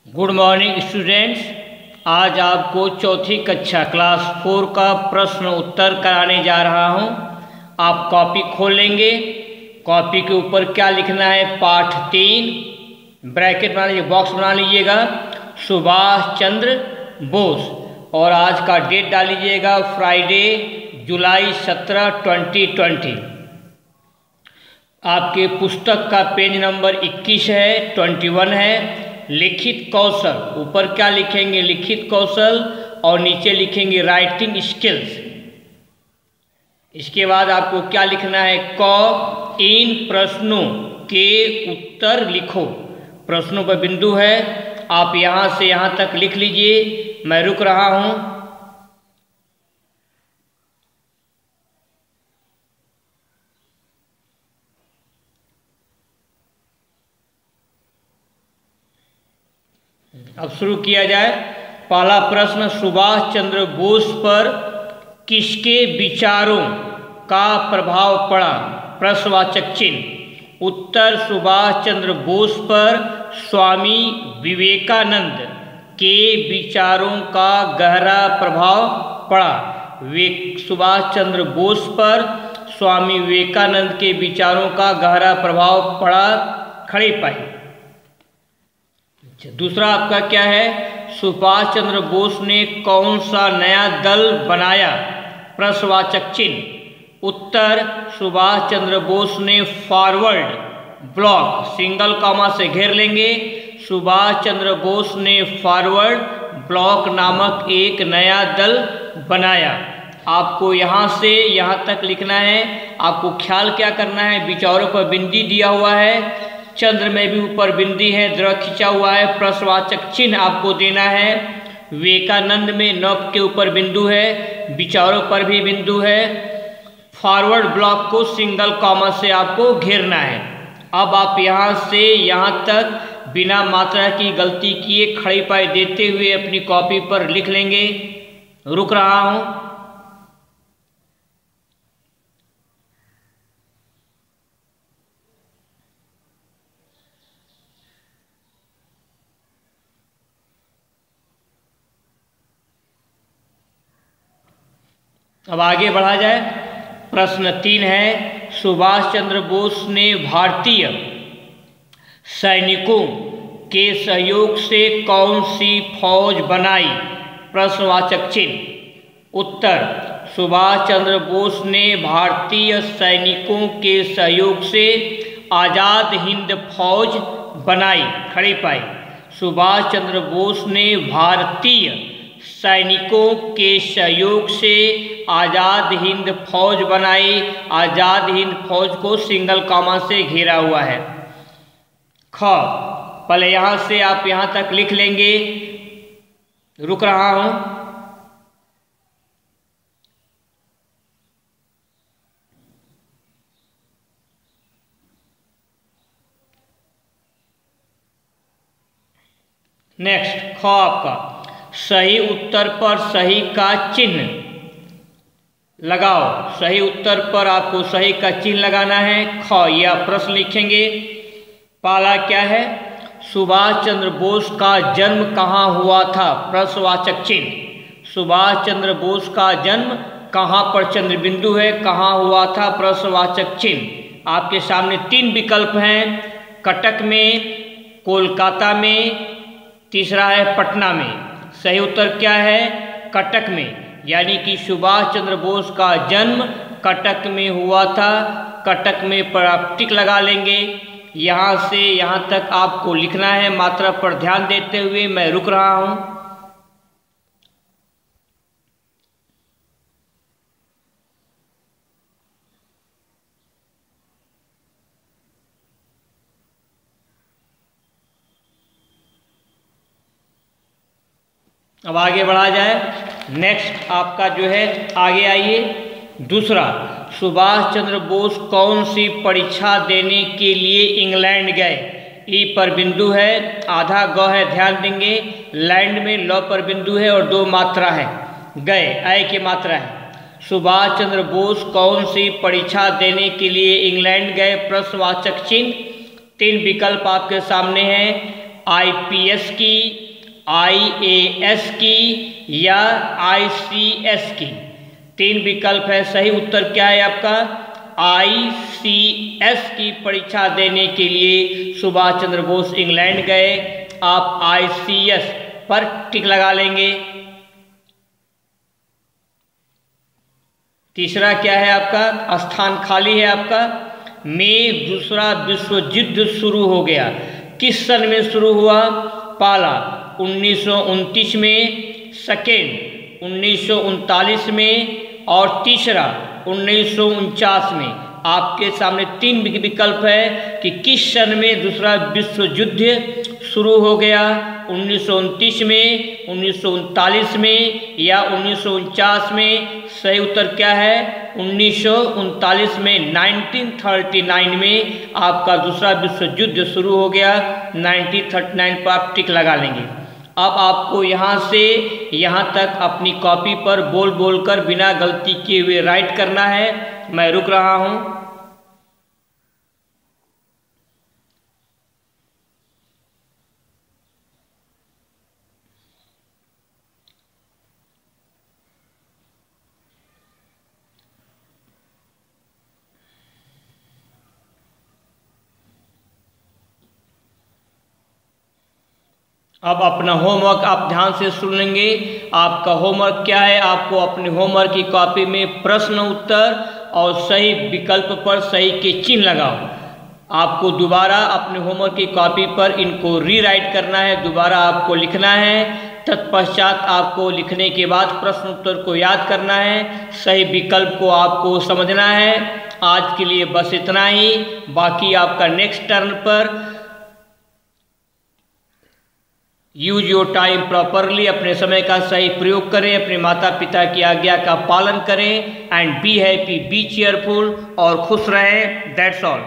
Good morning students. आज आपको चौथी कक्षा क्लास 4 का प्रश्न उत्तर कराने जा रहा हूं। आप कॉपी खोल लेंगे। कॉपी के ऊपर क्या लिखना है? पाठ 3 ब्रैकेट बना लीजिए, बॉक्स बना लीजिएगा, सुभाष चंद्र बोस, और आज का डेट डाल लीजिएगा फ्राइडे जुलाई 17, 2020। आपके पुस्तक का पेज नंबर 21 है, 21 है। लिखित कौशल, ऊपर क्या लिखेंगे? लिखित कौशल, और नीचे लिखेंगे राइटिंग स्किल्स। इसके बाद आपको क्या लिखना है? क इन प्रश्नों के उत्तर लिखो। प्रश्नों पर बिंदु है, आप यहाँ से यहाँ तक लिख लीजिए, मैं रुक रहा हूँ। अब शुरू किया जाए। पहला प्रश्न, सुभाष चंद्र बोस पर किसके विचारों का प्रभाव पड़ा? प्रश्नवाचक चिन्ह। उत्तर, सुभाष चंद्र बोस पर स्वामी विवेकानंद के विचारों का गहरा प्रभाव पड़ा। सुभाष चंद्र बोस पर स्वामी विवेकानंद के विचारों का गहरा प्रभाव पड़ा। खड़े पाए। दूसरा आपका क्या है? सुभाष चंद्र बोस ने कौन सा नया दल बनाया? प्रश्नवाचक चिन्ह। उत्तर, सुभाष चंद्र बोस ने फॉरवर्ड ब्लॉक, सिंगल कॉमा से घेर लेंगे, सुभाष चंद्र बोस ने फॉरवर्ड ब्लॉक नामक एक नया दल बनाया। आपको यहाँ से यहाँ तक लिखना है। आपको ख्याल क्या करना है? विचारों पर बिंदी दिया हुआ है, चंद्र में भी ऊपर बिंदी है, द्र खिंचा हुआ है, प्रश्नवाचक चिन्ह आपको देना है। विवेकानंद में नौक के ऊपर बिंदु है, विचारों पर भी बिंदु है। फॉरवर्ड ब्लॉक को सिंगल कॉमा से आपको घेरना है। अब आप यहाँ से यहाँ तक बिना मात्रा की गलती किए खड़ी पाई देते हुए अपनी कॉपी पर लिख लेंगे। रुक रहा हूँ। अब आगे बढ़ा जाए। प्रश्न 3 है, सुभाष चंद्र बोस ने भारतीय सैनिकों के सहयोग से कौन सी फौज बनाई? प्रश्नवाचक चिन्ह। उत्तर, सुभाष चंद्र बोस ने भारतीय सैनिकों के सहयोग से आज़ाद हिंद फौज बनाई। खड़ी पाई। सुभाष चंद्र बोस ने भारतीय सैनिकों के सहयोग से आज़ाद हिंद फौज बनाई। आज़ाद हिंद फौज को सिंगल कॉमा से घेरा हुआ है। ख, पहले यहाँ से आप यहाँ तक लिख लेंगे। रुक रहा हूँ। नेक्स्ट, ख आपका सही उत्तर पर सही का चिन्ह लगाओ। सही उत्तर पर आपको सही का चिन्ह लगाना है। ख, यह प्रश्न लिखेंगे। पहला क्या है? सुभाष चंद्र बोस का जन्म कहाँ हुआ था? प्रश्नवाचक चिन्ह। सुभाष चंद्र बोस का जन्म कहाँ पर चंद्र बिंदु है, कहाँ हुआ था? प्रश्नवाचक चिन्ह। आपके सामने 3 विकल्प हैं, कटक में, कोलकाता में, तीसरा है पटना में। सही उत्तर क्या है? कटक में, यानी कि सुभाष चंद्र बोस का जन्म कटक में हुआ था। कटक में पर आप टिक लगा लेंगे। यहाँ से यहाँ तक आपको लिखना है, मात्रा पर ध्यान देते हुए। मैं रुक रहा हूँ। अब आगे बढ़ा जाए। नेक्स्ट आपका जो है, आगे आइए। दूसरा, सुभाष चंद्र बोस कौन सी परीक्षा देने के लिए इंग्लैंड गए? ई पर बिंदु है, आधा ग है, ध्यान देंगे। लैंड में ल पर बिंदु है और 2 मात्रा है। गए, ऐ की मात्रा है। सुभाष चंद्र बोस कौन सी परीक्षा देने के लिए इंग्लैंड गए? प्रश्नवाचक चिन्ह। 3 विकल्प आपके सामने हैं, IPS की, IAS की या ICS की? 3 विकल्प है। सही उत्तर क्या है आपका? ICS की परीक्षा देने के लिए सुभाष चंद्र बोस इंग्लैंड गए। आप ICS पर टिक लगा लेंगे। तीसरा क्या है आपका? स्थान खाली है आपका। में दूसरा विश्व युद्ध शुरू हो गया। किस सन में शुरू हुआ? पहला 1929 में, सेकेंड 1939 में और तीसरा 1949 में। आपके सामने 3 विकल्प है कि किस सन में दूसरा विश्व युद्ध शुरू हो गया। 1929 में, 1939 में या 1949 में। सही उत्तर क्या है? 1939 में, 1939 में आपका दूसरा विश्व युद्ध शुरू हो गया। 1939 पर आप टिक लगा लेंगे। अब आपको यहाँ से यहाँ तक अपनी कॉपी पर बोल बोल कर बिना गलती किए हुए राइट करना है। मैं रुक रहा हूँ। अब अपना होमवर्क आप ध्यान से सुन लेंगे। आपका होमवर्क क्या है? आपको अपने होमवर्क की कॉपी में प्रश्न उत्तर और सही विकल्प पर सही के चिन्ह लगाओ। आपको दोबारा अपने होमवर्क की कॉपी पर इनको रीराइट करना है, दोबारा आपको लिखना है। तत्पश्चात आपको लिखने के बाद प्रश्न उत्तर को याद करना है, सही विकल्प को आपको समझना है। आज के लिए बस इतना ही। बाकी आपका नेक्स्ट टर्न पर यूज योर टाइम प्रॉपरली, अपने समय का सही प्रयोग करें, अपने माता पिता की आज्ञा का पालन करें and be happy, B cheerful और खुश रहें। That's all.